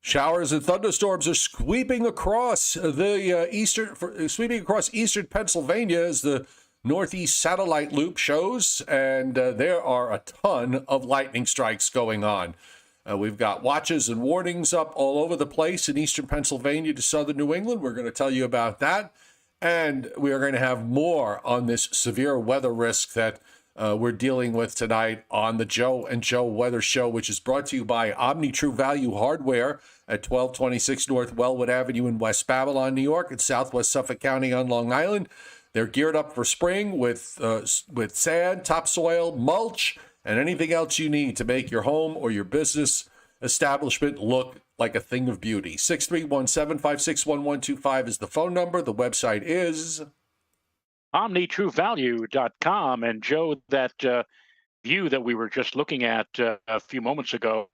Showers and thunderstorms are sweeping across eastern Pennsylvania, as the Northeast satellite loop shows, and there are a ton of lightning strikes going on. We've got watches and warnings up all over the place in eastern Pennsylvania to southern New England. We're going to tell you about that, and we are going to have more on this severe weather risk that we're dealing with tonight on the Joe and Joe Weather Show, which is brought to you by Omni True Value Hardware at 1226 North Wellwood Avenue in West Babylon, New York, and Southwest Suffolk County on Long Island. They're geared up for spring with sand, topsoil, mulch, and anything else you need to make your home or your business establishment look like a thing of beauty. 631-756-1125 is the phone number. The website is OmniTrueValue.com. And Joe, that view that we were just looking at a few moments ago,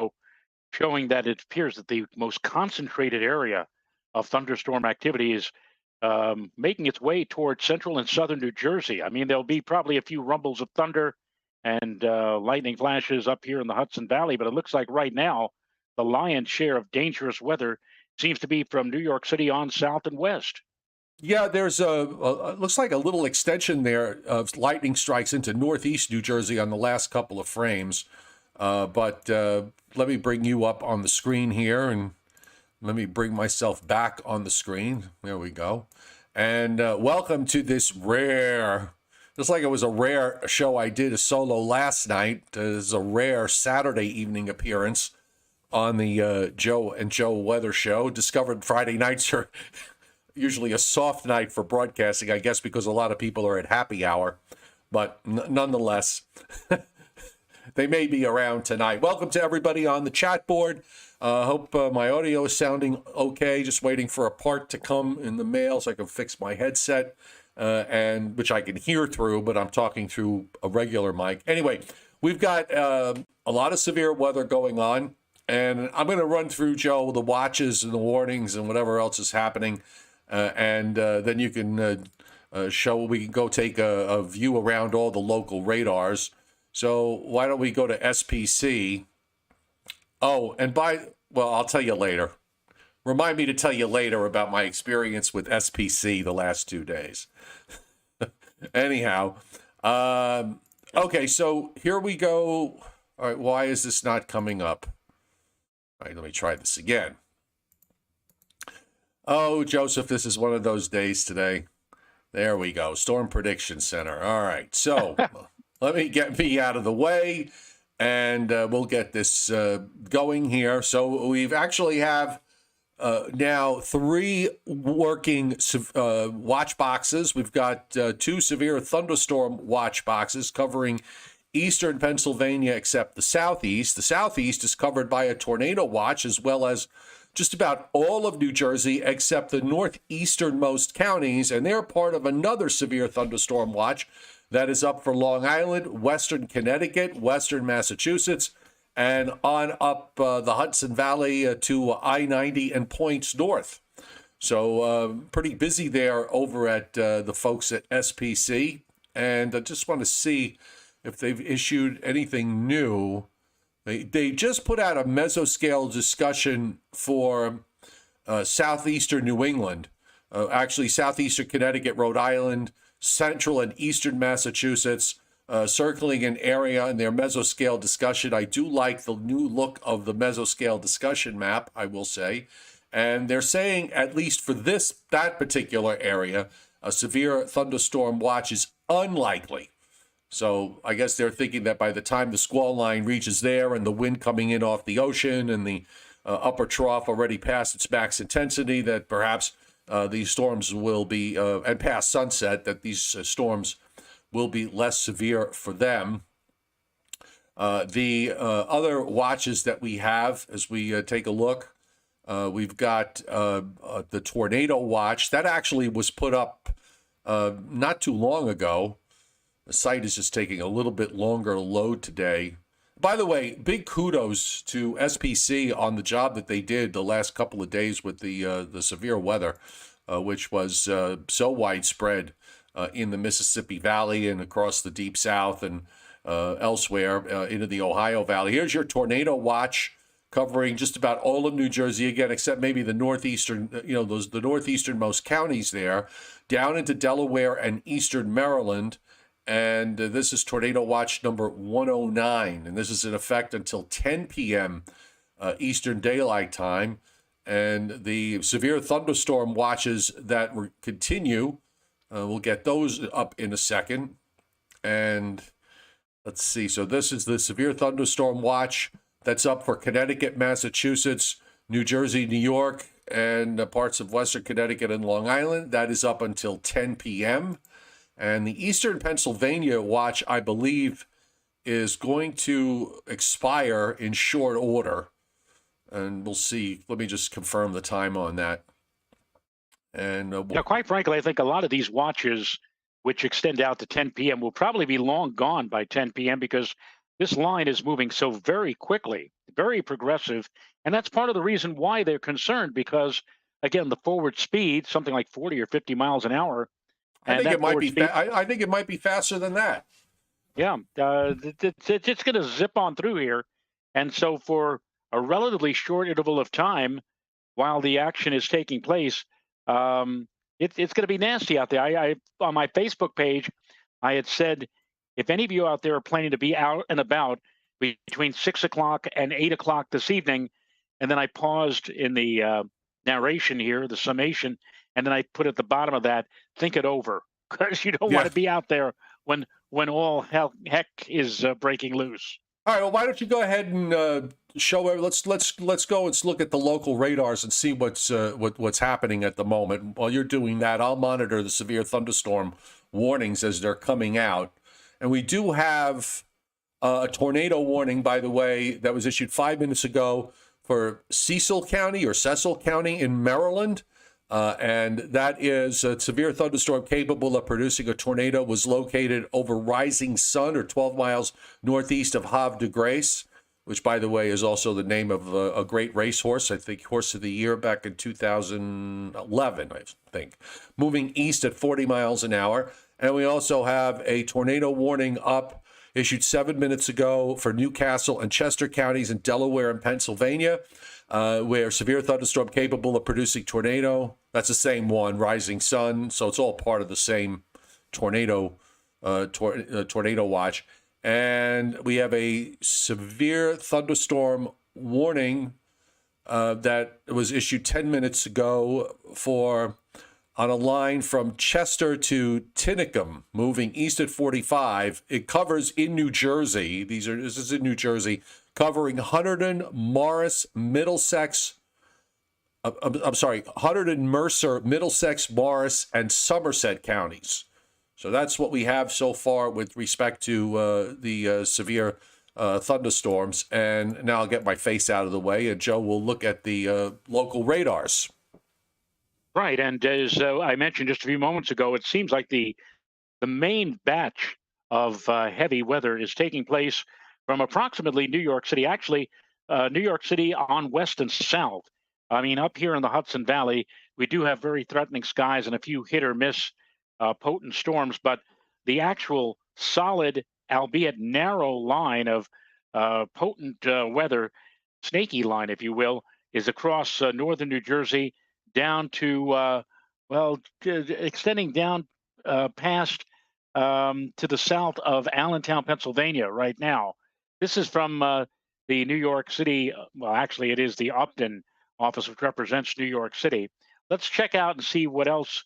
showing that it appears that the most concentrated area of thunderstorm activity is making its way towards central and southern New Jersey. I mean, there'll be probably a few rumbles of thunder and lightning flashes up here in the Hudson Valley, but it looks like right now the lion's share of dangerous weather seems to be from New York City on south and west. Yeah, there's looks like a little extension there of lightning strikes into northeast New Jersey on the last couple of frames. But let me bring you up on the screen here, and let me bring myself back on the screen. There we go. And welcome to this rare, just like it was a rare show I did a solo last night, it's a rare Saturday evening appearance on the Joe and Joe Weather Show. Discovered Friday nights are usually a soft night for broadcasting, I guess, because a lot of people are at happy hour. But nonetheless, they may be around tonight. Welcome to everybody on the chat board. Hope my audio is sounding okay. Just waiting for a part to come in the mail so I can fix my headset, and which I can hear through, but I'm talking through a regular mic. Anyway, we've got a lot of severe weather going on, and I'm going to run through, Joe, the watches and the warnings and whatever else is happening. And then you can we can go take a view around all the local radars. So why don't we go to SPC? Oh, and I'll tell you later. Remind me to tell you later about my experience with SPC the last 2 days. Anyhow, okay, so here we go. All right, why is this not coming up? All right, let me try this again. Oh, Joseph, this is one of those days today. There we go. Storm Prediction Center. All right. So let me get me out of the way, and we'll get this going here. So we've actually have now 3 working watch boxes. We've got 2 severe thunderstorm watch boxes covering eastern Pennsylvania except the southeast. The southeast is covered by a tornado watch, as well as just about all of New Jersey except the northeasternmost counties, and they're part of another severe thunderstorm watch that is up for Long Island, western Connecticut, western Massachusetts, and on up the Hudson Valley to I-90 and points north. So pretty busy there over at the folks at SPC, and I just want to see if they've issued anything new. They just put out a mesoscale discussion for southeastern New England, actually southeastern Connecticut, Rhode Island, central and eastern Massachusetts, circling an area in their mesoscale discussion. I do like the new look of the mesoscale discussion map, I will say. And they're saying, at least for that particular area, a severe thunderstorm watch is unlikely. So I guess they're thinking that by the time the squall line reaches there and the wind coming in off the ocean and the upper trough already past its max intensity, that perhaps these storms will be, and past sunset, that these storms will be less severe for them. The other watches that we have as we take a look, we've got the tornado watch. That actually was put up not too long ago. The site is just taking a little bit longer to load today. By the way, big kudos to SPC on the job that they did the last couple of days with the severe weather, which was so widespread in the Mississippi Valley and across the Deep South and elsewhere into the Ohio Valley. Here's your tornado watch covering just about all of New Jersey again, except maybe the northeastern, the northeasternmost counties there, down into Delaware and eastern Maryland. And this is tornado watch number 109, and this is in effect until 10 p.m. Eastern Daylight Time. And the severe thunderstorm watches that continue, we'll get those up in a second. And let's see. So this is the severe thunderstorm watch that's up for Connecticut, Massachusetts, New Jersey, New York, and parts of Western Connecticut and Long Island. That is up until 10 p.m. And the Eastern Pennsylvania watch, I believe, is going to expire in short order. And we'll see. Let me just confirm the time on that. And quite frankly, I think a lot of these watches, which extend out to 10 p.m., will probably be long gone by 10 p.m. because this line is moving so very quickly, very progressive. And that's part of the reason why they're concerned because, again, the forward speed, something like 40 or 50 miles an hour. I think it might be. I think it might be faster than that. Yeah, it's just going to zip on through here, and so for a relatively short interval of time, while the action is taking place, it's going to be nasty out there. I on my Facebook page, I had said, if any of you out there are planning to be out and about between 6 o'clock and 8 o'clock this evening, and then I paused in the narration here, the summation. And then I put at the bottom of that, think it over, because you don't want to be out there when all heck is breaking loose. All right. Well, why don't you go ahead and show? Let's go and look at the local radars and see what's happening at the moment. While you're doing that, I'll monitor the severe thunderstorm warnings as they're coming out. And we do have a tornado warning, by the way, that was issued 5 minutes ago for Cecil County in Maryland. And that is a severe thunderstorm capable of producing a tornado was located over Rising Sun, or 12 miles northeast of Havre de Grace, which, by the way, is also the name of a great racehorse, I think Horse of the Year back in 2011, I think, moving east at 40 miles an hour. And we also have a tornado warning up, issued 7 minutes ago for Newcastle and Chester counties in Delaware and Pennsylvania, where severe thunderstorm capable of producing tornado. That's the same one, Rising Sun. So it's all part of the same tornado watch. And we have a severe thunderstorm warning that was issued 10 minutes ago on a line from Chester to Tinicum, moving east at 45. It covers in New Jersey. This is in New Jersey, covering Hunterdon, Morris, Middlesex. Hunterdon, Mercer, Middlesex, Morris, and Somerset counties. So that's what we have so far with respect to the severe thunderstorms. And now I'll get my face out of the way, and Joe will look at the local radars. Right, and as I mentioned just a few moments ago, it seems like the main batch of heavy weather is taking place from approximately New York City. Actually, New York City on west and south. I mean, up here in the Hudson Valley, we do have very threatening skies and a few hit or miss potent storms, but the actual solid, albeit narrow line of potent weather, snaky line, if you will, is across northern New Jersey down to, extending down past to the south of Allentown, Pennsylvania right now. This is from the New York City, well, actually it is the Upton office, which represents New York City. Let's check out and see what else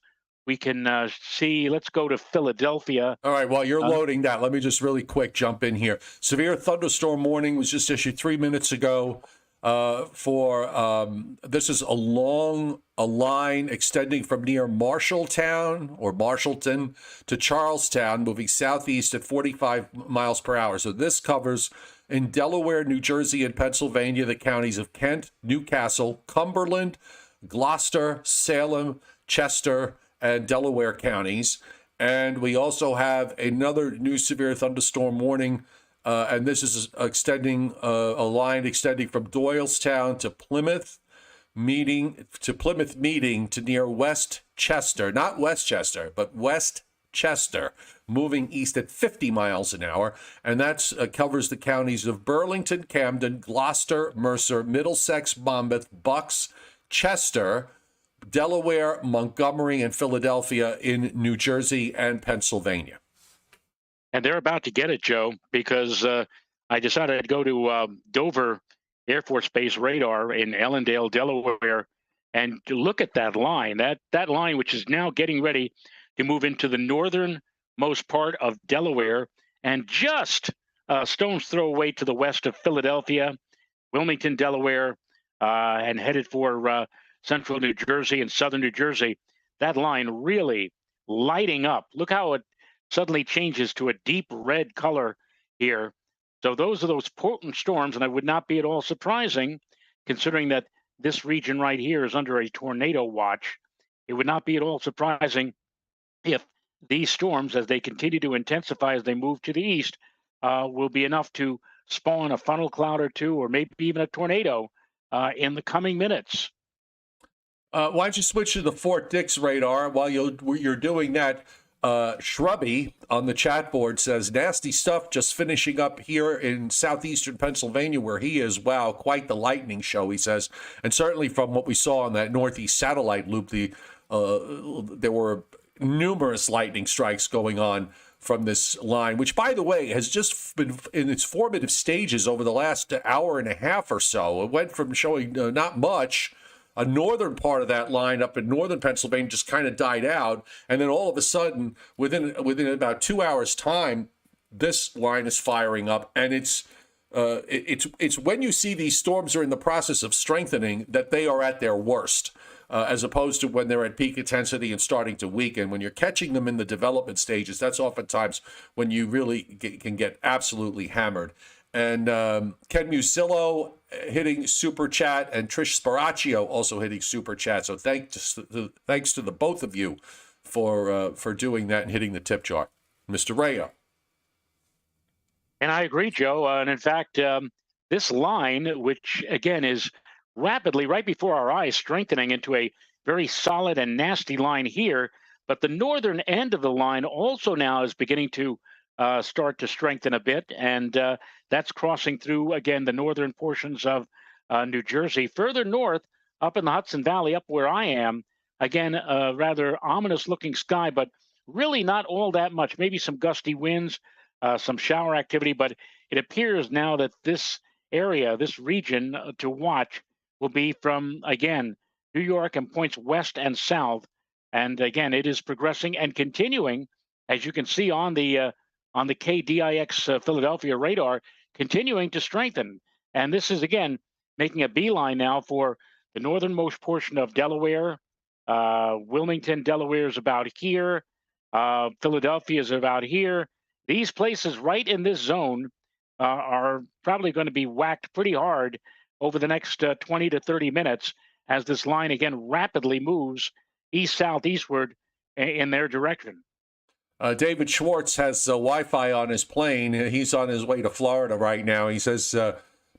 we can see. Let's go to Philadelphia. All right, while you're loading that, let me just really quick jump in here. Severe thunderstorm warning was just issued 3 minutes ago this is a line extending from near Marshalltown or Marshallton to Charlestown, moving southeast at 45 miles per hour. So this covers in Delaware, New Jersey, and Pennsylvania, the counties of Kent, Newcastle, Cumberland, Gloucester, Salem, Chester, and Delaware counties. And we also have another new severe thunderstorm warning, and this is extending a line extending from Doylestown to Plymouth Meeting to near West Chester, not Westchester, but West Chester, moving east at 50 miles an hour, and that covers the counties of Burlington, Camden, Gloucester, Mercer, Middlesex, Monmouth, Bucks, Chester, Delaware, Montgomery, and Philadelphia in New Jersey and Pennsylvania. And they're about to get it, Joe, because I decided to go to Dover Air Force Base radar in Ellendale, Delaware, and to look at that line. That line, which is now getting ready to move into the northernmost part of Delaware, and just a stone's throw away to the west of Philadelphia, Wilmington, Delaware, and headed for central New Jersey and southern New Jersey. That line really lighting up. Look how it suddenly changes to a deep red color here. So those are those potent storms, and it would not be at all surprising, considering that this region right here is under a tornado watch. It would not be at all surprising if these storms, as they continue to intensify as they move to the east, will be enough to spawn a funnel cloud or two, or maybe even a tornado in the coming minutes. Why don't you switch to the Fort Dix radar? While you're doing that, Shrubby on the chat board says, nasty stuff just finishing up here in southeastern Pennsylvania where he is. Wow, quite the lightning show, he says. And certainly from what we saw on that northeast satellite loop, there were numerous lightning strikes going on from this line, which, by the way, has just been in its formative stages over the last hour and a half or so. It went from showing not much. A northern part of that line up in northern Pennsylvania just kind of died out, and then all of a sudden, within about 2 hours' time, this line is firing up, and it's when you see these storms are in the process of strengthening that they are at their worst, as opposed to when they're at peak intensity and starting to weaken. When you're catching them in the development stages, that's oftentimes when you really can get absolutely hammered. And Ken Musillo hitting Super Chat, and Trish Sparacchio also hitting Super Chat. So thanks to the both of you for doing that and hitting the tip jar. Mr. Rayo. And I agree, Joe. And in fact, this line, which again is rapidly, right before our eyes, strengthening into a very solid and nasty line here, but the northern end of the line also now is beginning to start to strengthen a bit, and that's crossing through, again, the northern portions of New Jersey. Further north, up in the Hudson Valley, up where I am, again, a rather ominous-looking sky, but really not all that much. Maybe some gusty winds, some shower activity, but it appears now that this area, this region to watch will be from, again, New York and points west and south. And again, it is progressing and continuing, as you can see on the KDIX Philadelphia radar, continuing to strengthen. And this is, again, making a beeline now for the northernmost portion of Delaware. Wilmington, Delaware is about here. Philadelphia is about here. These places right in this zone are probably going to be whacked pretty hard over the next 20 to 30 minutes as this line, again, rapidly moves east-southeastward in their direction. David Schwartz has Wi-Fi on his plane. He's on his way to Florida right now. He says,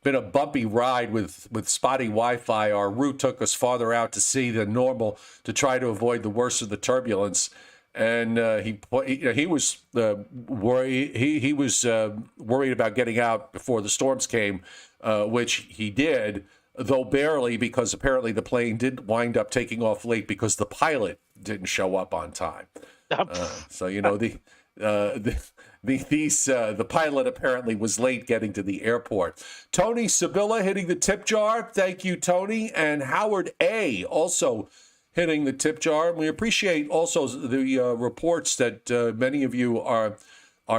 been a bumpy ride with spotty Wi-Fi. Our route took us farther out to sea than normal to try to avoid the worst of the turbulence. And he was worried. He was worried about getting out before the storms came, which he did, though barely, because apparently the plane did wind up taking off late because the pilot didn't show up on time. So you know the pilot apparently was late getting to the airport. Tony Sabilla hitting the tip jar. Thank you, Tony. And Howard A. also hitting the tip jar. We appreciate also the reports that many of you are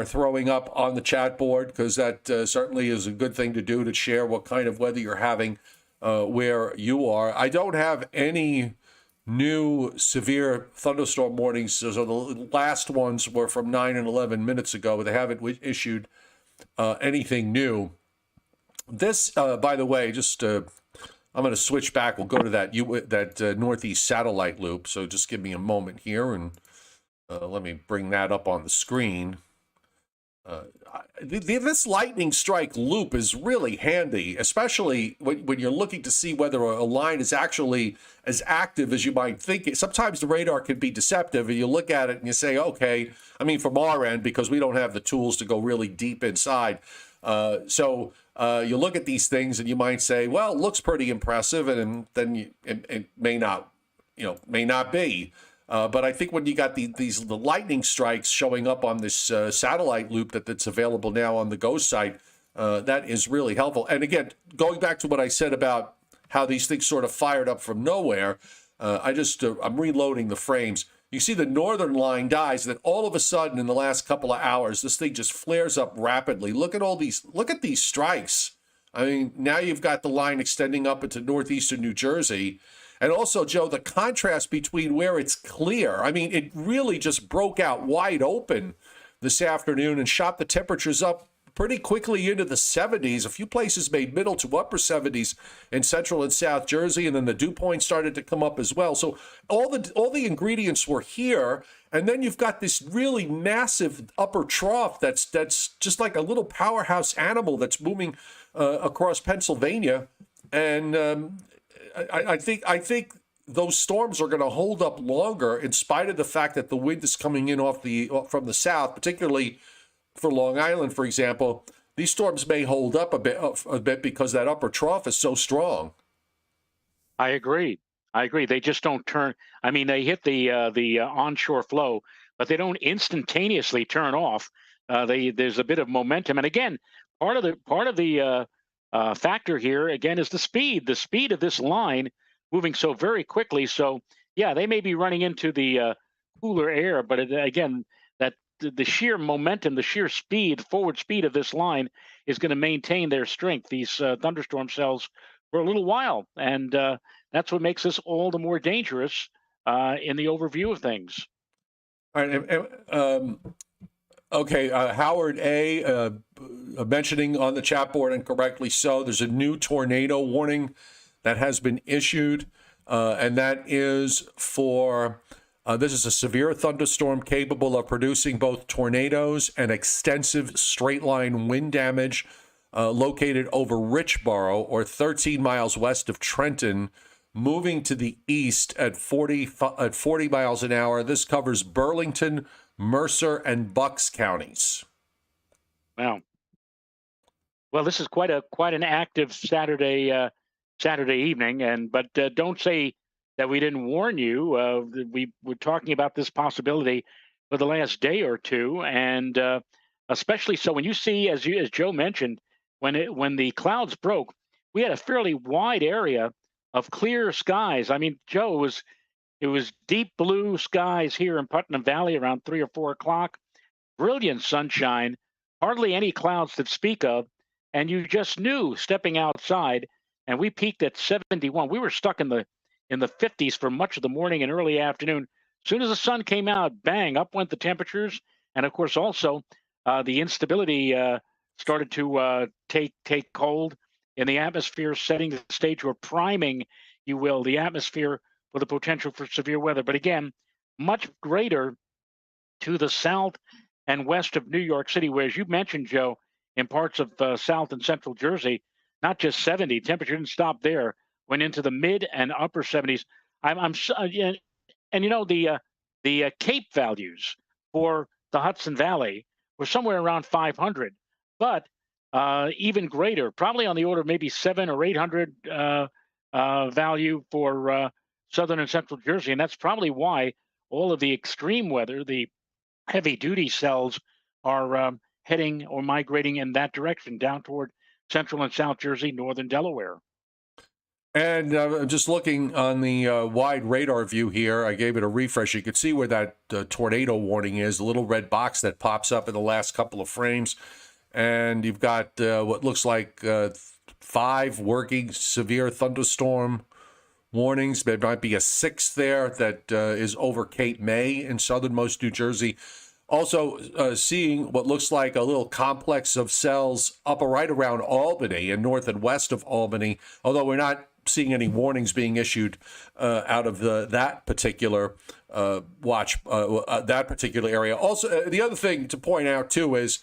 throwing up on the chat board, because that certainly is a good thing to do, to share what kind of weather you're having where you are. I don't have any new severe thunderstorm warnings. So the last ones were from 9 and 11 minutes ago, but they haven't issued anything new. This, by the way, just I'm going to switch back. We'll go to that northeast satellite loop. So just give me a moment here, and let me bring that up on the screen. this lightning strike loop is really handy, especially when you're looking to see whether a line is actually as active as you might think. Sometimes the radar can be deceptive, and you look at it and you say, okay, I mean, from our end, because we don't have the tools to go really deep inside. So you look at these things and you might say, well, it looks pretty impressive, and then it may not, may not be. But I think when you got the lightning strikes showing up on this satellite loop that's available now on the GOES site, that is really helpful. And again, going back to what I said about how these things sort of fired up from nowhere, I'm reloading the frames. You see the northern line dies, then all of a sudden in the last couple of hours, this thing just flares up rapidly. Look at these strikes. I mean, now you've got the line extending up into northeastern New Jersey. And also, Joe, the contrast between where it's clear. I mean, it really just broke out wide open this afternoon and shot the temperatures up pretty quickly into the 70s. A few places made middle to upper 70s in central and south Jersey, and then the dew point started to come up as well. So all the ingredients were here, and then you've got this really massive upper trough that's just like a little powerhouse animal that's moving across Pennsylvania, and I think those storms are going to hold up longer, in spite of the fact that the wind is coming in from the south, particularly for Long Island, for example. These storms may hold up a bit because that upper trough is so strong. I agree. They just don't turn. I mean, they hit the onshore flow, but they don't instantaneously turn off. There's a bit of momentum, and again, part of the factor here again is the speed of this line moving so very quickly. So yeah, they may be running into the cooler air, but again, that the sheer momentum, the sheer forward speed of this line is going to maintain their strength, these thunderstorm cells, for a little while, and that's what makes this all the more dangerous in the overview of things. All right. Okay, Howard A. Mentioning on the chat board, and correctly so, there's a new tornado warning that has been issued, and that is for, this is a severe thunderstorm capable of producing both tornadoes and extensive straight-line wind damage, located over Richboro, or 13 miles west of Trenton, moving to the east at 40 miles an hour. This covers Burlington, Mercer, and Bucks counties. Wow. Well, this is quite an active Saturday evening, but don't say that we didn't warn you. We were talking about this possibility for the last day or two, and especially so when you see, as Joe mentioned, when the clouds broke, we had a fairly wide area of clear skies. I mean, Joe, it was deep blue skies here in Putnam Valley around 3 or 4 o'clock. Brilliant sunshine, hardly any clouds to speak of, and you just knew stepping outside. And we peaked at 71. We were stuck in the 50s for much of the morning and early afternoon. As soon as the sun came out, bang, up went the temperatures, and of course also the instability started to take hold in the atmosphere, setting the stage, or priming, you will, the atmosphere for the potential for severe weather. But again, much greater to the south and west of New York City, where, as you mentioned, Joe, in parts of South and Central Jersey, not just 70, temperature didn't stop there, went into the mid and upper 70s. And you know, the Cape values for the Hudson Valley were somewhere around 500, but even greater, probably on the order of maybe 700 or 800 value for southern and central Jersey. And that's probably why all of the extreme weather, the heavy duty cells, are heading or migrating in that direction down toward central and south Jersey, northern Delaware. And just looking on the wide radar view here, I gave it a refresh. You could see where that tornado warning is, the little red box that pops up in the last couple of frames. And you've got what looks like 5 working severe thunderstorm warnings. There might be a 6th there that is over Cape May in southernmost New Jersey. Also seeing what looks like a little complex of cells up right around Albany and north and west of Albany, although we're not seeing any warnings being issued out of that particular that particular area. Also, the other thing to point out, too, is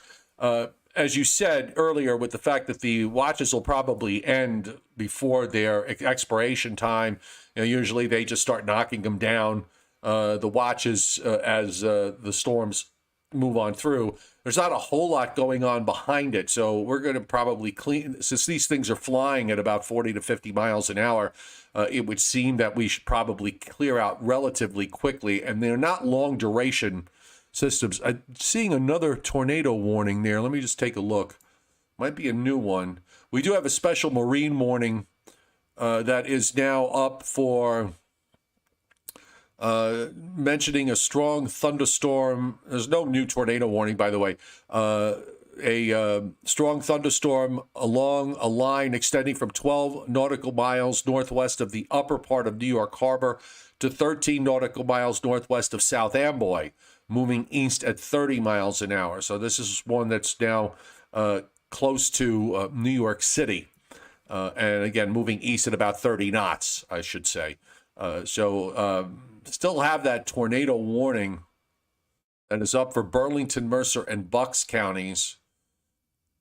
as you said earlier, with the fact that the watches will probably end before their expiration time, usually they just start knocking them down, the watches, as the storms move on through. There's not a whole lot going on behind it, so we're going to probably clean, since these things are flying at about 40 to 50 miles an hour, it would seem that we should probably clear out relatively quickly, and they're not long duration systems. I'm seeing another tornado warning there. Let me just take a look. Might be a new one. We do have a special marine warning that is now up for mentioning a strong thunderstorm. There's no new tornado warning, by the way. A strong thunderstorm along a line extending from 12 nautical miles northwest of the upper part of New York Harbor to 13 nautical miles northwest of South Amboy, moving east at 30 miles an hour. So this is one that's now close to New York City. And again, moving east at about 30 knots, I should say. Still have that tornado warning that is up for Burlington, Mercer, and Bucks counties.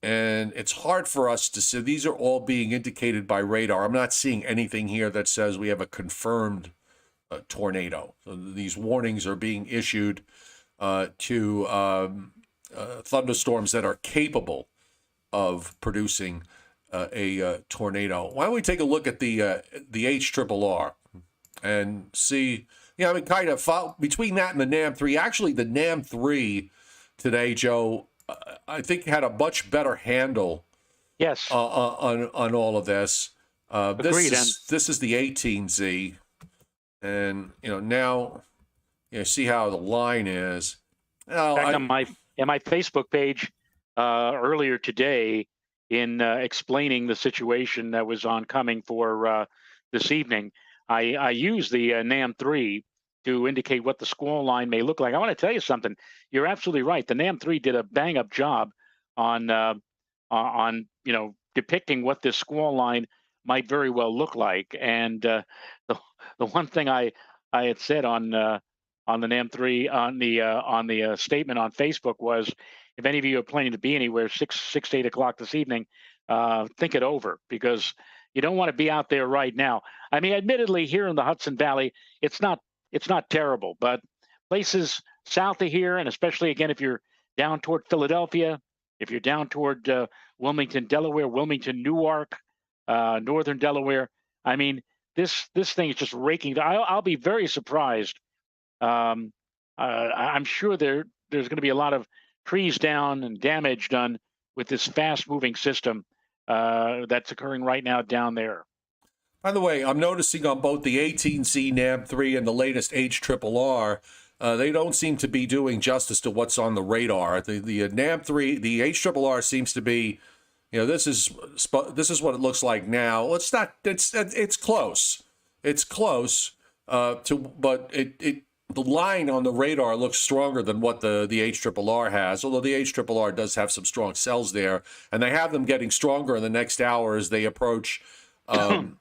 And it's hard for us to see. These are all being indicated by radar. I'm not seeing anything here that says we have a confirmed tornado. So these warnings are being issued to thunderstorms that are capable of producing a tornado. Why don't we take a look at the HRRR and see? Yeah, I mean, kind of between that and the NAM3. Actually, the NAM3 today, Joe, I think had a much better handle. Yes. On all of this. Agreed. This is the 18Z, and now see how the line is. On my Facebook page earlier today, in explaining the situation that was oncoming for this evening, I used the NAM3 to indicate what the squall line may look like. I want to tell you something. You're absolutely right. The NAM3 did a bang-up job on depicting what this squall line might very well look like. And the one thing I had said on the NAM3 on the statement on Facebook was, if any of you are planning to be anywhere 6 to 8 o'clock this evening, think it over, because you don't want to be out there right now. I mean, admittedly, here in the Hudson Valley, it's not terrible, but places south of here, and especially again if you're down toward Philadelphia, if you're down toward Wilmington, Delaware, Wilmington, Newark, northern Delaware, I mean, this thing is just raking. I'll be very surprised. I'm sure there's going to be a lot of trees down and damage done with this fast-moving system that's occurring right now down there. By the way, I'm noticing on both the 18Z NAM3 and the latest HRRR, they don't seem to be doing justice to what's on the radar. The NAM3, the HRRR seems to be, this is what it looks like now. It's not. It's close. It's close but the line on the radar looks stronger than what the HRRR has, although the HRRR does have some strong cells there, and they have them getting stronger in the next hour as they approach the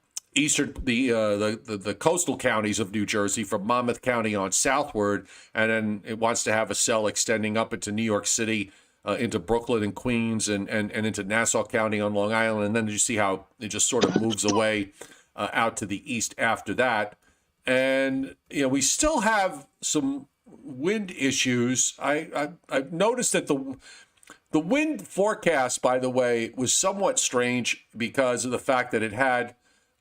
coastal counties of New Jersey, from Monmouth County on southward, and then it wants to have a cell extending up into New York City, into Brooklyn and Queens, and into Nassau County on Long Island, and then you see how it just sort of moves away out to the east after that. And we still have some wind issues. I've noticed that the wind forecast, by the way, was somewhat strange because of the fact that it had,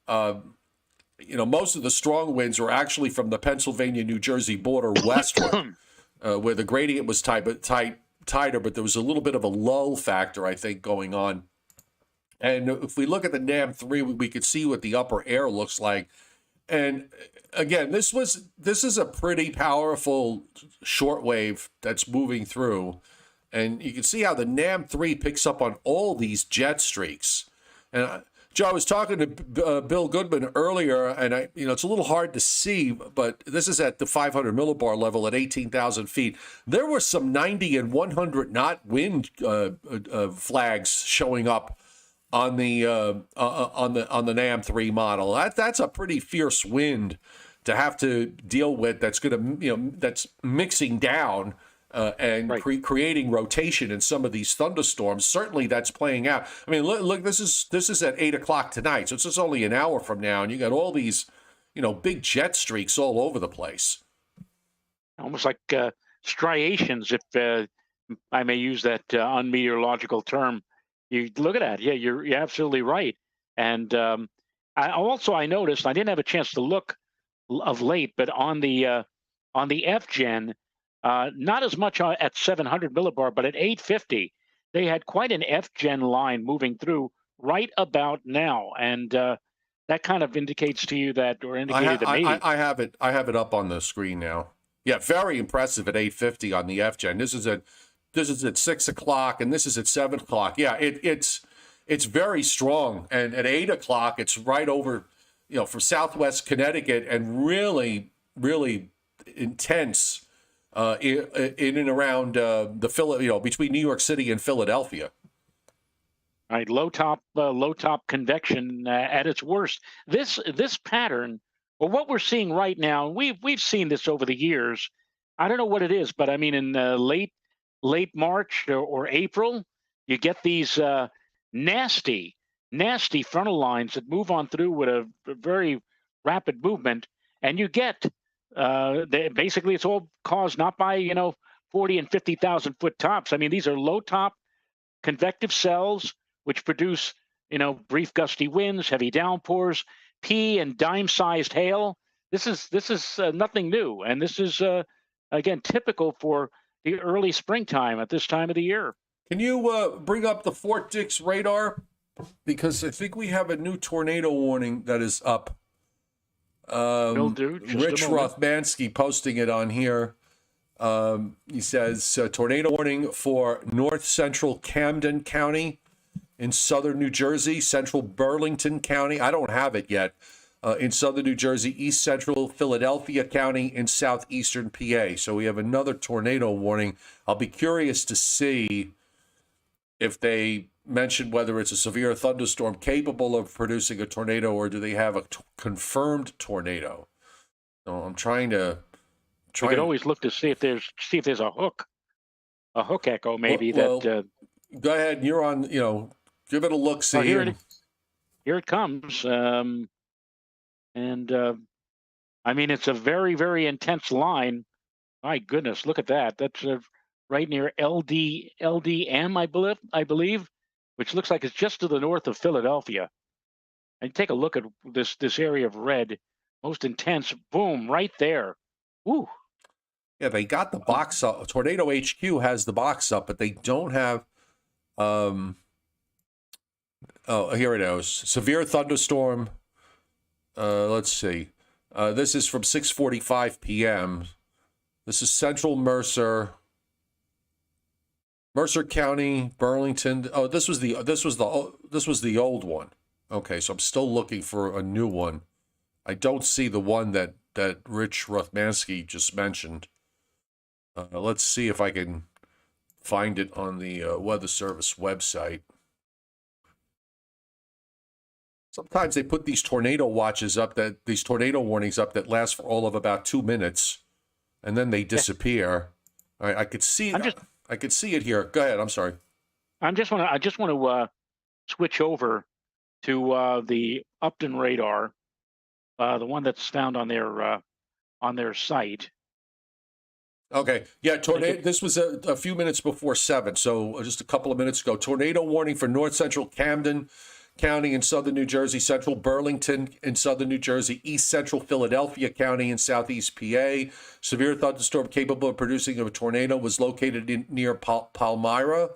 most of the strong winds were actually from the Pennsylvania-New Jersey border westward, where the gradient was tighter, but there was a little bit of a lull factor, I think, going on. And if we look at the NAM3, we could see what the upper air looks like. And again, this is a pretty powerful shortwave that's moving through, and you can see how the NAM3 picks up on all these jet streaks. And Joe, I was talking to Bill Goodman earlier, and it's a little hard to see, but this is at the 500 millibar level at 18,000 feet. There were some 90 and 100 knot wind flags showing up on the NAM3 model. That's a pretty fierce wind to have to deal with. That's going to that's mixing down and Right. creating rotation in some of these thunderstorms. Certainly, that's playing out. I mean, look, this is at 8 o'clock tonight, so it's just only an hour from now, and you got all these, big jet streaks all over the place. Almost like striations, if I may use that unmeteorological term. You look at that. Yeah, you're absolutely right. And I noticed, I didn't have a chance to look of late, but on the F Gen, not as much at 700 millibar, but at 850, they had quite an F Gen line moving through right about now, and that kind of indicates to you that, or indicated to me. I have it up on the screen now. Yeah, very impressive at 850 on the F Gen. This is at 6 o'clock, and this is at 7 o'clock. Yeah, it's very strong. And at 8 o'clock, it's right over, from Southwest Connecticut, and really, really intense in and around between New York City and Philadelphia. Right, low top convection at its worst. This pattern, or what we're seeing right now, we've seen this over the years. I don't know what it is, but I mean, in late March or April, you get these nasty, nasty frontal lines that move on through with a very rapid movement, and you get basically it's all caused not by 40 and 50,000 foot tops. I mean, these are low top convective cells which produce brief gusty winds, heavy downpours, pea and dime-sized hail. This is nothing new, and this is again typical for the early springtime at this time of the year. Can you bring up the Fort Dix radar? Because I think we have a new tornado warning that is up. Will do. Rich Rothmansky posting it on here. He says, tornado warning for north central Camden County in southern New Jersey, central Burlington County. I don't have it yet. In southern New Jersey, east central Philadelphia County, in southeastern PA. So we have another tornado warning. I'll be curious to see if they mention whether it's a severe thunderstorm capable of producing a tornado, or do they have a confirmed tornado. So I'm trying to. We could always look to see if there's a hook echo maybe. Well, go ahead. You're on. Give it a look. See. Here it comes. And I mean, it's a very, very intense line. My goodness, look at that. That's right near LDM, I believe, which looks like it's just to the north of Philadelphia. And take a look at this area of red, most intense. Boom, right there. Woo. Yeah, they got the box up. Tornado HQ has the box up, but they don't have. Oh, here it is. Severe thunderstorm. Let's see. This is from 6:45 p.m. This is Central Mercer County, Burlington. Oh, this was the old one. Okay, so I'm still looking for a new one. I don't see the one that Rich Rothmansky just mentioned. Let's see if I can find it on the Weather Service website. Sometimes they put these tornado watches up, these tornado warnings up, that last for all of about 2 minutes, and then they disappear. I could see I could see it here. Go ahead. I'm sorry. I just want to switch over to the Upton radar, the one that's found on their site. Okay. Yeah, tornado. This was a few minutes before 7, so just a couple of minutes ago. Tornado warning for north central Camden County in southern New Jersey, central Burlington in southern New Jersey, east central Philadelphia County in southeast PA. Severe thunderstorm capable of producing a tornado was located near Palmyra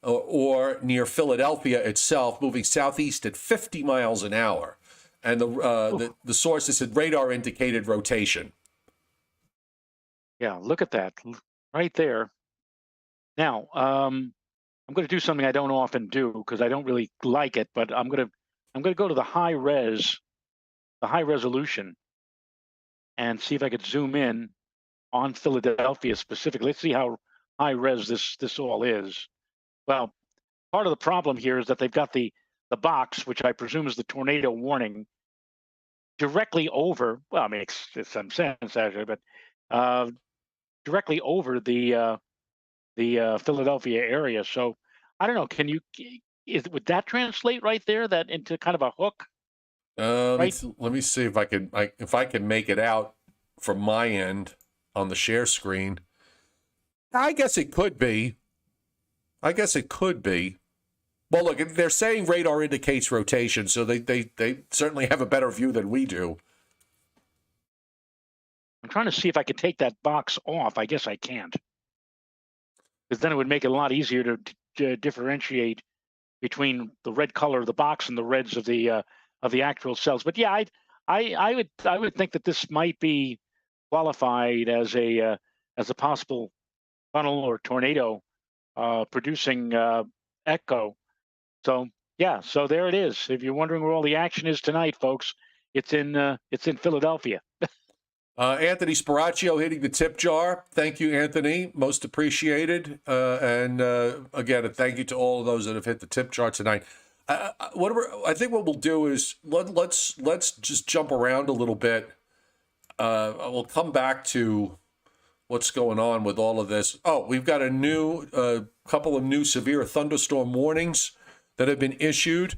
or near Philadelphia itself, moving southeast at 50 miles an hour. And the sources said radar indicated rotation. Yeah, look at that right there. Now, I'm going to do something I don't often do because I don't really like it, but I'm going to go to the high resolution, and see if I could zoom in on Philadelphia specifically. Let's see how high res this all is. Well, part of the problem here is that they've got the box, which I presume is the tornado warning, directly over. Well, it makes some sense actually, but directly over the the Philadelphia area. So I don't know. Would that translate right there that into kind of a hook? Right. Let me see if I can make it out from my end on the share screen. I guess it could be. Well, look, they're saying radar indicates rotation, so they certainly have a better view than we do. I'm trying to see if I could take that box off. I guess I can't, because then it would make it a lot easier to differentiate between the red color of the box and the reds of the actual cells. But yeah, I would think that this might be qualified as a possible funnel or tornado producing echo. So yeah, so there it is. If you're wondering where all the action is tonight, folks, it's in Philadelphia. Anthony Sparaccio hitting the tip jar. Thank you, Anthony. Most appreciated. And again, a thank you to all of those that have hit the tip jar tonight. I think what we'll do is let's just jump around a little bit. We'll come back to what's going on with all of this. Oh, we've got a couple of new severe thunderstorm warnings that have been issued.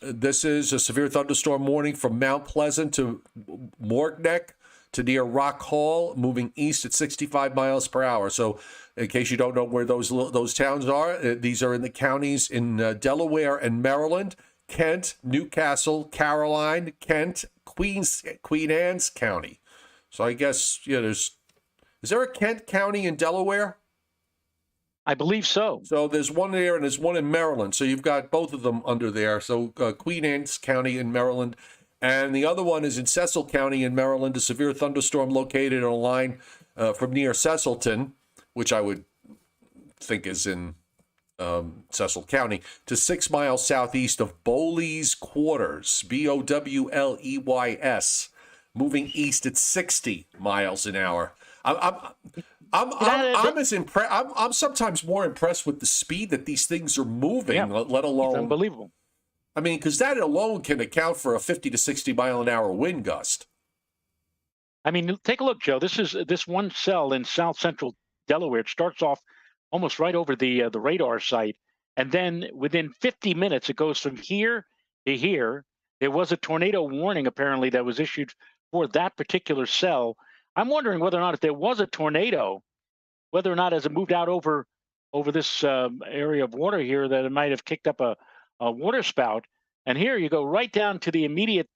This is a severe thunderstorm warning from Mount Pleasant to Morgneck to near Rock Hall, moving east at 65 miles per hour. So in case you don't know where those towns are, these are in the counties in Delaware and Maryland, Kent, Newcastle, Caroline, Kent, Queen Anne's County. So I guess, is there a Kent County in Delaware? I believe so. So there's one there and there's one in Maryland. So you've got both of them under there. So Queen Anne's County in Maryland. And the other one is in Cecil County in Maryland, a severe thunderstorm located on a line from near Cecilton, which I would think is in Cecil County, to 6 miles southeast of Bowleys Quarters, Bowleys, moving east at 60 miles an hour. I'm sometimes more impressed with the speed that these things are moving, let alone. It's unbelievable. I mean, because that alone can account for a 50 to 60 mile an hour wind gust. I mean, take a look, Joe. This one cell in south central Delaware. It starts off almost right over the radar site, and then within 50 minutes, it goes from here to here. There was a tornado warning apparently that was issued for that particular cell. I'm wondering whether or not if there was a tornado, whether or not as it moved out over this area of water here, that it might have kicked up a water spout. And here you go right down to the immediate,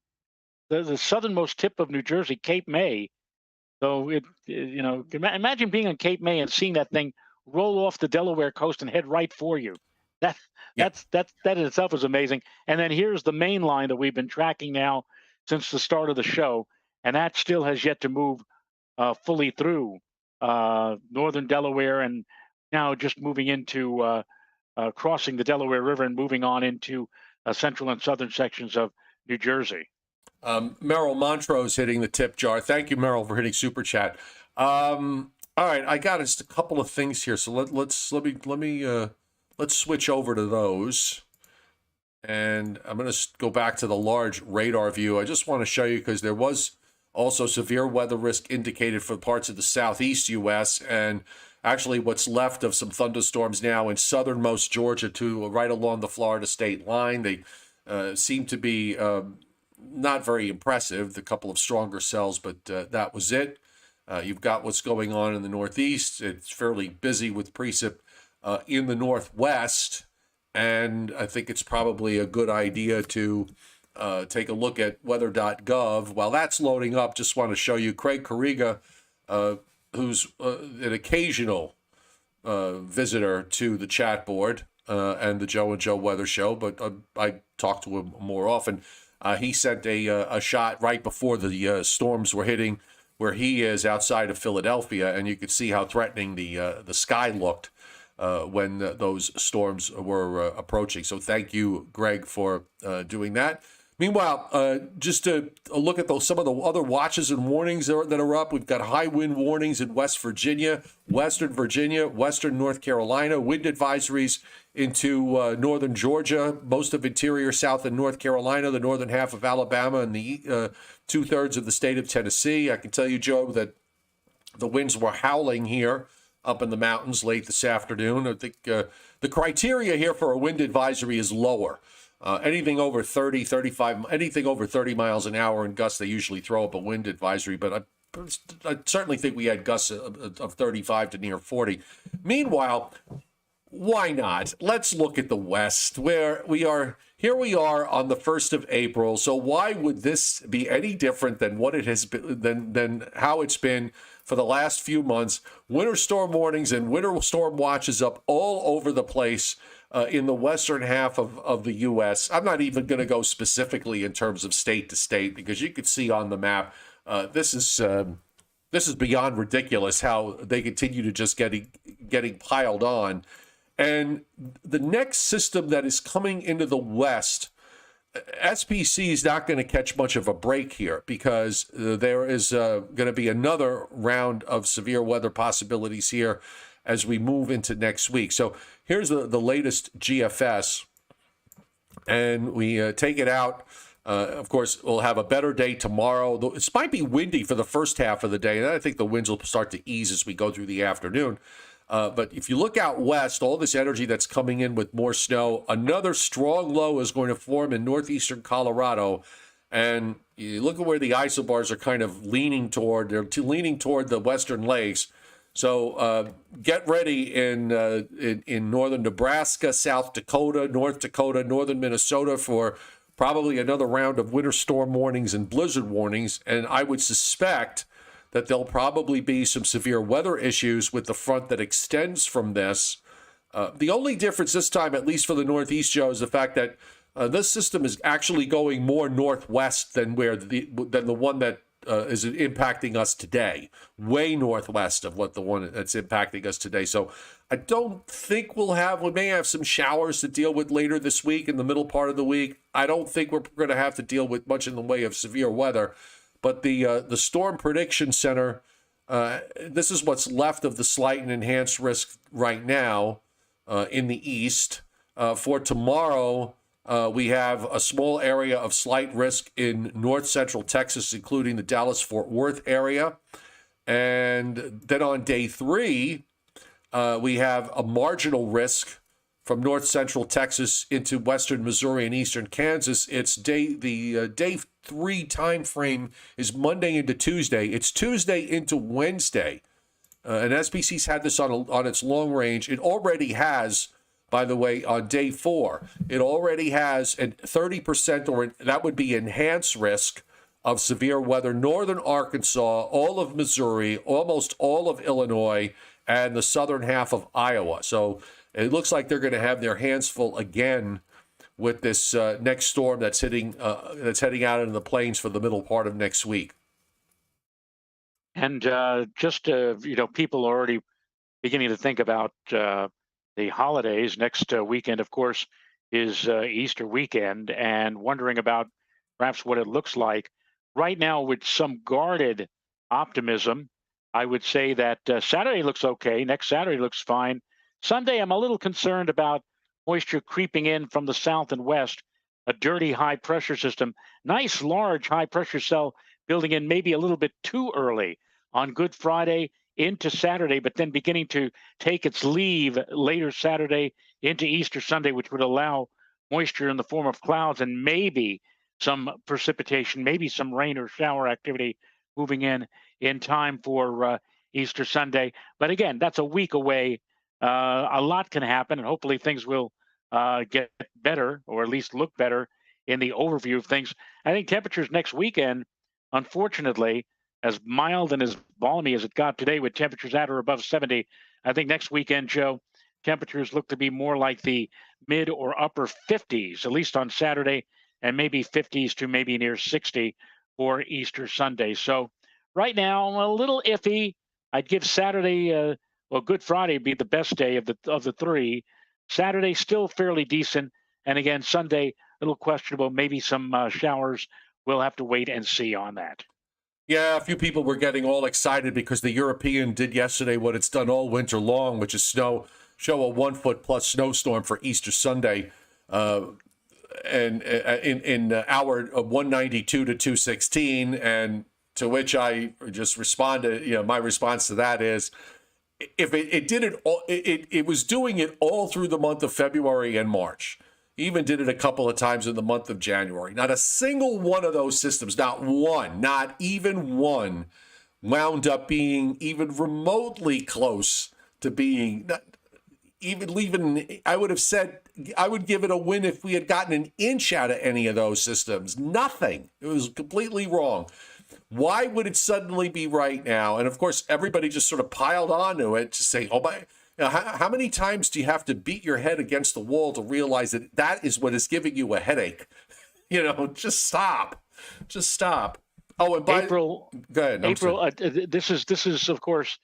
the southernmost tip of New Jersey, Cape May. So imagine being on Cape May and seeing that thing roll off the Delaware coast and head right for you. That in itself is amazing. And then here's the main line that we've been tracking now since the start of the show, and that still has yet to move fully through northern Delaware, and now just moving into crossing the Delaware River and moving on into central and southern sections of New Jersey. Merrill Montrose hitting the tip jar. Thank you, Merrill, for hitting Super Chat. All right, I got just a couple of things here, so let's switch over to those. And I'm going to go back to the large radar view. I just want to show you, because there was also severe weather risk indicated for parts of the southeast U.S. and actually what's left of some thunderstorms now in southernmost Georgia to right along the Florida state line. They seem to be not very impressive, the couple of stronger cells, but that was it. You've got what's going on in the northeast. It's fairly busy with precip in the northwest, and I think it's probably a good idea to take a look at weather.gov. While that's loading up, just want to show you Craig Carriga, who's an occasional visitor to the chat board and the Joe and Joe Weather Show, but I talk to him more often. He sent a shot right before the storms were hitting where he is outside of Philadelphia, and you could see how threatening the sky looked when those storms were approaching. So thank you, Greg, for doing that. Meanwhile, just to look at some of the other watches and warnings that are up. We've got high wind warnings in West Virginia, Western North Carolina, wind advisories into northern Georgia, most of interior South and North Carolina, the northern half of Alabama, and the 2/3 of the state of Tennessee. I can tell you, Joe, that the winds were howling here up in the mountains late this afternoon. I think the criteria here for a wind advisory is lower. Anything over 30, 35, anything over 30 miles an hour in gusts, they usually throw up a wind advisory. But I certainly think we had gusts of 35 to near 40. Meanwhile, why not? Let's look at the West, where we are. Here we are on the 1st of April. So why would this be any different than what it has been, than how it's been for the last few months? Winter storm warnings and winter storm watches up all over the place in the western half of the U.S. I'm not even going to go specifically in terms of state to state, because you can see on the map, this is beyond ridiculous how they continue to just getting piled on. And the next system that is coming into the West, SPC is not going to catch much of a break here, because there is going to be another round of severe weather possibilities here as we move into next week. So here's the latest GFS, and we take it out. Of course, we'll have a better day tomorrow. It might be windy for the first half of the day, and I think the winds will start to ease as we go through the afternoon. But if you look out west, all this energy that's coming in with more snow, another strong low is going to form in northeastern Colorado. And you look at where the isobars are kind of leaning toward. They're leaning toward the western lakes. So get ready in northern Nebraska, South Dakota, North Dakota, northern Minnesota for probably another round of winter storm warnings and blizzard warnings. And I would suspect that there'll probably be some severe weather issues with the front that extends from this. The only difference this time, at least for the Northeast, Joe, is the fact that this system is actually going more northwest than the one that is impacting us today, way northwest of what the one that's impacting us today. So I don't think we may have some showers to deal with later this week, in the middle part of the week. I don't think we're going to have to deal with much in the way of severe weather. But the Storm Prediction Center, this is what's left of the slight and enhanced risk right now in the east. For tomorrow, we have a small area of slight risk in north central Texas, including the Dallas-Fort Worth area. And then on day 3, we have a marginal risk from north central Texas into western Missouri and eastern Kansas. It's the day 3 time frame is Monday into Tuesday. It's Tuesday into Wednesday. And SPC's had this on its long range. It already has, by the way, on day 4, it already has a 30%, or that would be enhanced risk of severe weather. Northern Arkansas, all of Missouri, almost all of Illinois, and the southern half of Iowa. So it looks like they're going to have their hands full again with this next storm that's heading out into the plains for the middle part of next week. And people are already beginning to think about the holidays. Next weekend, of course, is Easter weekend, and wondering about perhaps what it looks like. Right now, with some guarded optimism, I would say that Saturday looks okay. Next Saturday looks fine. Sunday, I'm a little concerned about moisture creeping in from the south and west, a dirty high pressure system. Nice large high pressure cell building in maybe a little bit too early on Good Friday into Saturday, but then beginning to take its leave later Saturday into Easter Sunday, which would allow moisture in the form of clouds and maybe some precipitation, maybe some rain or shower activity moving in time for Easter Sunday. But again, that's a week away. A lot can happen, and hopefully things will get better, or at least look better in the overview of things. I think temperatures next weekend, unfortunately, as mild and as balmy as it got today, with temperatures at or above 70, I think next weekend, Joe, temperatures look to be more like the mid or upper 50s, at least on Saturday, and maybe 50s to maybe near 60 for Easter Sunday. So right now, I'm a little iffy. I'd give Saturday, Good Friday would be the best day of the 3. Saturday still fairly decent, and again Sunday a little questionable. Maybe some showers. We'll have to wait and see on that. Yeah, a few people were getting all excited because the European did yesterday what it's done all winter long, which is show a 1 foot plus snowstorm for Easter Sunday, and in hour 192 to 216, and to which I just responded. My response to that is, if it did it all, it was doing it all through the month of February and March. Even did it a couple of times in the month of January. Not a single one of those systems, not one, not even one, wound up being even remotely close to being even. I would have said I would give it a win if we had gotten an inch out of any of those systems. Nothing. It was completely wrong. Why would it suddenly be right now? And of course, everybody just sort of piled onto it to say, "Oh my." How many times do you have to beat your head against the wall to realize that that is what is giving you a headache? Just stop. Just stop. Oh, and April, go ahead. No, April. This is of course,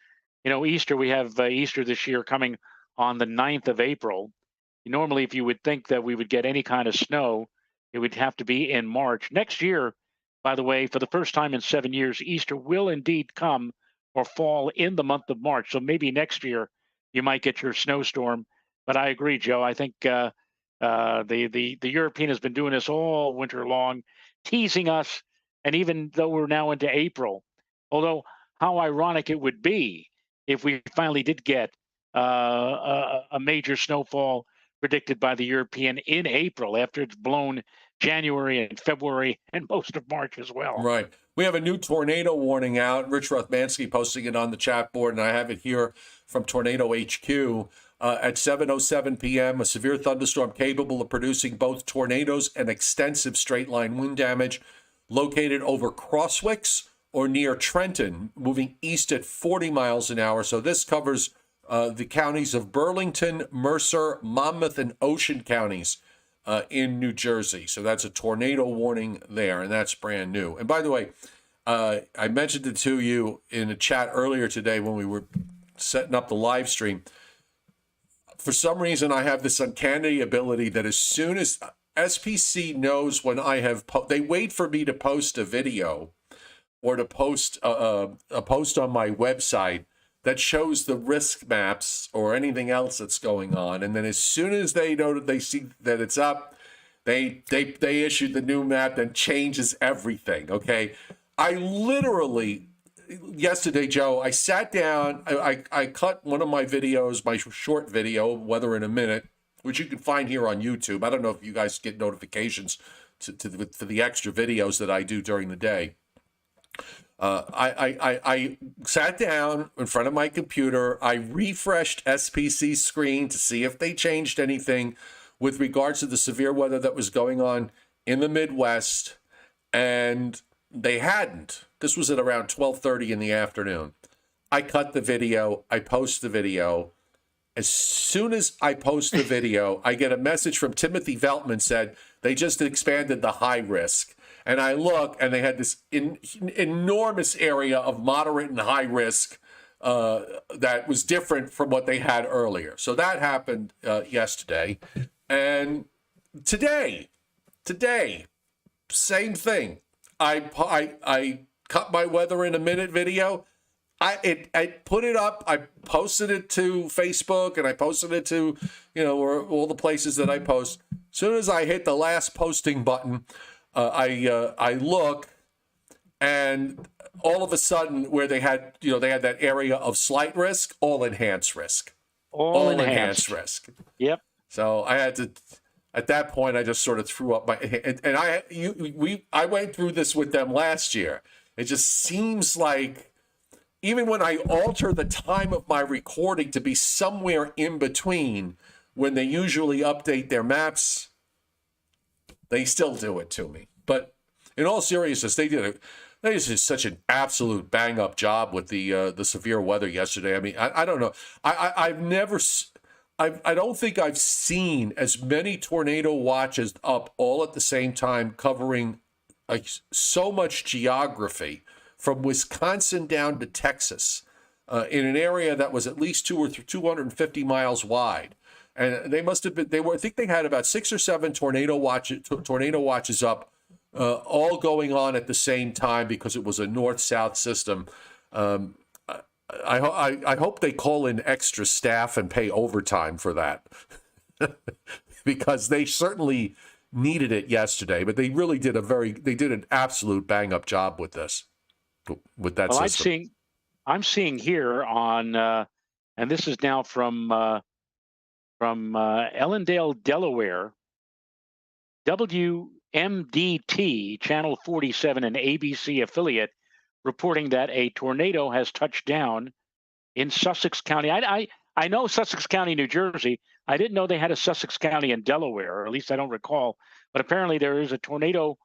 Easter. We have Easter this year coming on the 9th of April. Normally, if you would think that we would get any kind of snow, it would have to be in March next year. By the way, for the first time in 7 years, Easter will indeed come or fall in the month of March. So maybe next year you might get your snowstorm. But I agree, Joe. I think the European has been doing this all winter long, teasing us. And even though we're now into April, although how ironic it would be if we finally did get a major snowfall predicted by the European in April after it's blown January and February and most of March as well. Right. We have a new tornado warning out. Rich Rothmansky posting it on the chat board, and I have it here from Tornado HQ. At 7:07 p.m., a severe thunderstorm capable of producing both tornadoes and extensive straight-line wind damage located over Crosswicks or near Trenton, moving east at 40 miles an hour. So this covers the counties of Burlington, Mercer, Monmouth, and Ocean counties in New Jersey. So that's a tornado warning there, and that's brand new. And by the way, I mentioned it to you in a chat earlier today when we were setting up the live stream. For some reason, I have this uncanny ability that as soon as SPC knows when I have, they wait for me to post a video or to post a post on my website that shows the risk maps or anything else that's going on. And then as soon as they know that they see that it's up, they issued the new map and changes everything. Okay. I literally, yesterday, Joe, I sat down, I cut one of my videos, my short video, Weather in a Minute, which you can find here on YouTube. I don't know if you guys get notifications for the extra videos that I do during the day. I sat down in front of my computer. I refreshed SPC's screen to see if they changed anything with regards to the severe weather that was going on in the Midwest, and they hadn't. This was at around 12:30 in the afternoon. I cut the video. I post the video. As soon as I post the video, I get a message from Timothy Veltman said they just expanded the high risk. And I look, and they had this enormous area of moderate and high risk that was different from what they had earlier. So that happened yesterday. And today, same thing. I cut my Weather in a Minute video. I put it up. I posted it to Facebook, and I posted it to all the places that I post. As soon as I hit the last posting button, I look, and all of a sudden, where they had that area of slight risk, all enhanced risk, all enhanced risk. Yep. So I had to. At that point, I just sort of threw up my and I went through this with them last year. It just seems like even when I alter the time of my recording to be somewhere in between when they usually update their maps, they still do it to me. But in all seriousness, they did such an absolute bang up job with the severe weather yesterday. I mean, I don't know. I don't think I've seen as many tornado watches up all at the same time covering so much geography from Wisconsin down to Texas in an area that was at least 250 miles wide. And they must have been, I think they had about 6 or 7 tornado watches up, all going on at the same time because it was a north-south system. I hope they call in extra staff and pay overtime for that because they certainly needed it yesterday, but they really did they did an absolute bang-up job with this, with that system. I'm seeing here on and this is now from Ellendale, Delaware. WMDT, Channel 47, an ABC affiliate, reporting that a tornado has touched down in Sussex County. I know Sussex County, New Jersey. I didn't know they had a Sussex County in Delaware, or at least I don't recall. But apparently there is a tornado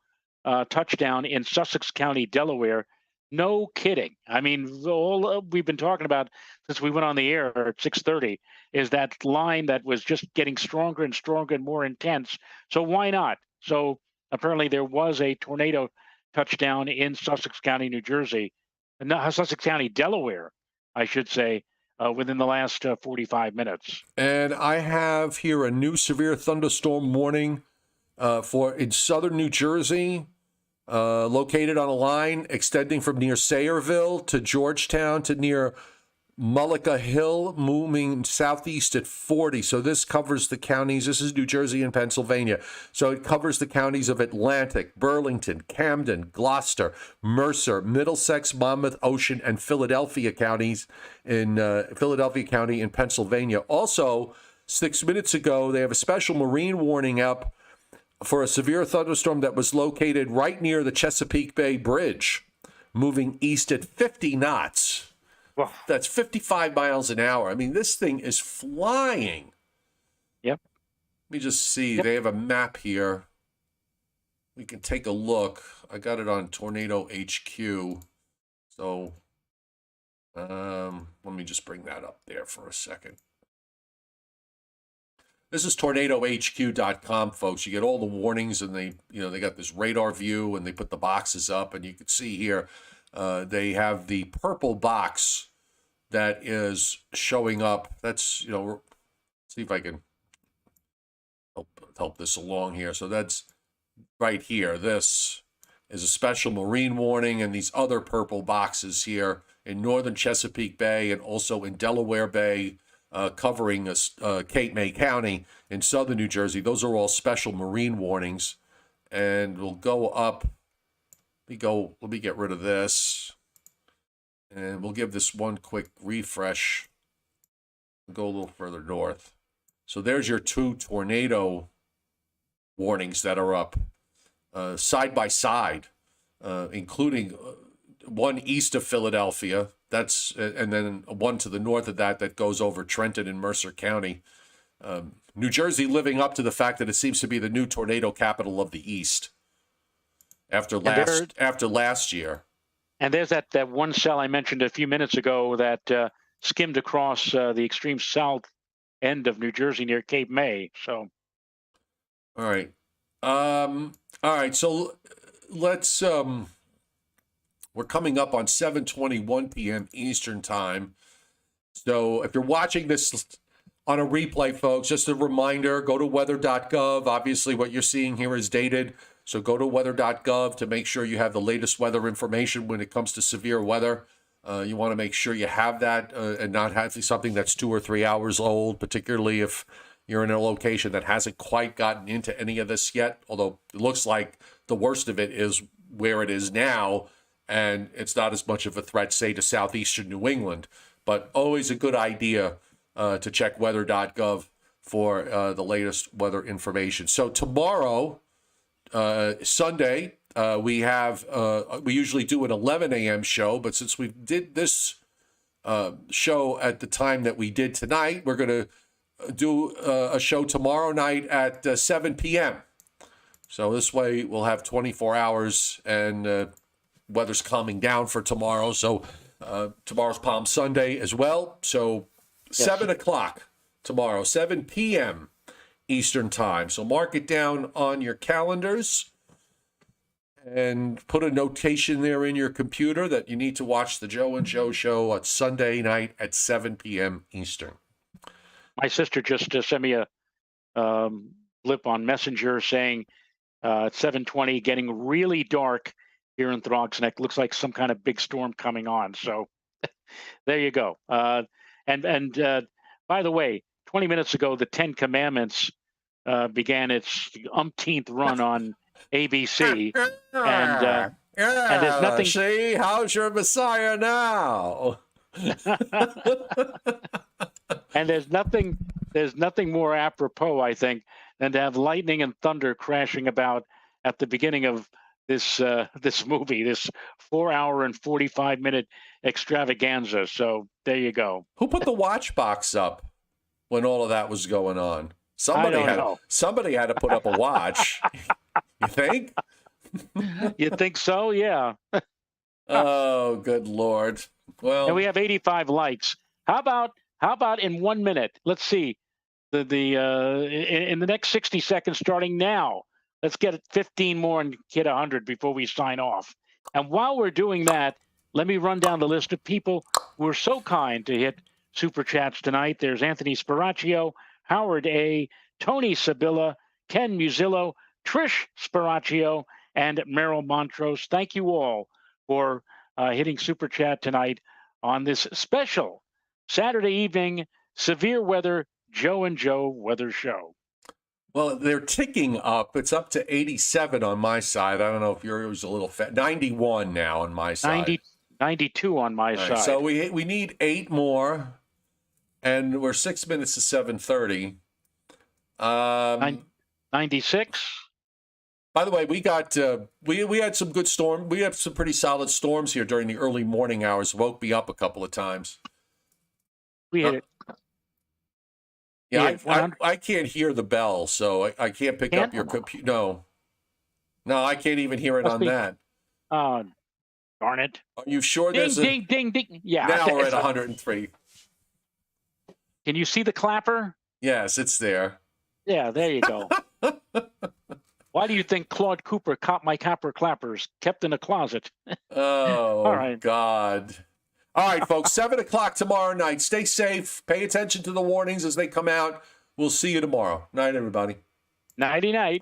touchdown in Sussex County, Delaware. No kidding. I mean, all we've been talking about since we went on the air at 6:30 is that line that was just getting stronger and stronger and more intense. So why not? So apparently there was a tornado touchdown in Sussex County, New Jersey, no, Sussex County, Delaware, I should say, within the last 45 minutes. And I have here a new severe thunderstorm warning in southern New Jersey, located on a line extending from near Sayreville to Georgetown to near Mullica Hill, moving southeast at 40. So this covers the counties. This is New Jersey and Pennsylvania. So it covers the counties of Atlantic, Burlington, Camden, Gloucester, Mercer, Middlesex, Monmouth, Ocean, and Philadelphia counties in Philadelphia County in Pennsylvania. Also, 6 minutes ago, they have a special marine warning up for a severe thunderstorm that was located right near the Chesapeake Bay Bridge, moving east at 50 knots. Well, That's 55 miles an hour. I mean, this thing is flying. Yep. Let me just see. Yep. They have a map here. We can take a look. I got it on Tornado HQ. So let me just bring that up there for a second. This is tornadohq.com, folks. You get all the warnings, and they got this radar view, and they put the boxes up, and you can see here they have the purple box that is showing up. That's, see if I can help this along here. So that's right here. This is a special marine warning, and these other purple boxes here in northern Chesapeake Bay and also in Delaware Bay, covering Cape May County in southern New Jersey. Those are all special marine warnings. And we'll go up. Let me get rid of this. And we'll give this one quick refresh. We'll go a little further north. So there's your two tornado warnings that are up side by side, including one east of Philadelphia. And then one to the north of that goes over Trenton and Mercer County. New Jersey living up to the fact that it seems to be the new tornado capital of the East after last year. And there's that one cell I mentioned a few minutes ago that skimmed across the extreme south end of New Jersey near Cape May. So, all right. So let's. We're coming up on 7:21 p.m. Eastern time. So if you're watching this on a replay, folks, just a reminder, go to weather.gov. Obviously, what you're seeing here is dated. So go to weather.gov to make sure you have the latest weather information when it comes to severe weather. You want to make sure you have that and not have something that's 2 or 3 hours old, particularly if you're in a location that hasn't quite gotten into any of this yet, although it looks like the worst of it is where it is now, and it's not as much of a threat, say, to southeastern New England. But always a good idea to check weather.gov for the latest weather information. So tomorrow, Sunday, we usually do an 11 a.m. show, but since we did this show at the time that we did tonight, we're going to do a show tomorrow night at 7 p.m. So this way we'll have 24 hours, and weather's calming down for tomorrow. So tomorrow's Palm Sunday as well. So 7 o'clock tomorrow, 7 p.m. Eastern time. So mark it down on your calendars and put a notation there in your computer that you need to watch the Joe and Joe show on Sunday night at 7 p.m. Eastern. My sister just sent me a blip on Messenger saying at 7:20, getting really dark here in Throgs Neck. Looks like some kind of big storm coming on. So there you go. And by the way, 20 minutes ago, the 10 Commandments began its umpteenth run on ABC. And there's nothing. See, how's your Messiah now? And there's nothing more apropos, I think, than to have lightning and thunder crashing about at the beginning of this movie, this 4 hour and 45 minute extravaganza. So there you go. Who put the watch box up when all of that was going on? I don't know. Somebody had to put up a watch. You think? You think so? Yeah. Oh, good Lord. Well, And we have 85 likes. How about in 1 minute? Let's see. In the next 60 seconds, starting now, let's get 15 more and hit 100 before we sign off. And while we're doing that, let me run down the list of people who were so kind to hit super chats tonight. There's Anthony Spiraccio, Howard A., Tony Sabilla, Ken Musillo, Trish Spiraccio, and Merrill Montrose. Thank you all for hitting super chat tonight on this special Saturday evening severe weather Joe and Joe weather show. well, they're ticking up. It's up to 87 on my side. I don't know if yours a little fat. 91 now on my side. 92 on my All side. right, so we need 8 more, and we're 6 minutes to 7:30. 96. By the way, we got we had some good storm. We had some pretty solid storms here during the early morning hours. Woke me up a couple of times. We hit it. Yeah, Yeah, I can't hear the bell, so I can't pick up your computer. No, I can't even hear it Must on be- that. Darn it. Are you sure Ding, there's ding, ding, ding. Yeah. now we're at 103. Can you see the clapper? Yes, it's there. Yeah, there you go. Why do you think Claude Cooper caught my copper clappers kept in a closet? Oh, All right. God. All right, folks, 7 o'clock tomorrow night. Stay safe. Pay attention to the warnings as they come out. We'll see you tomorrow. Night, everybody. Nighty night.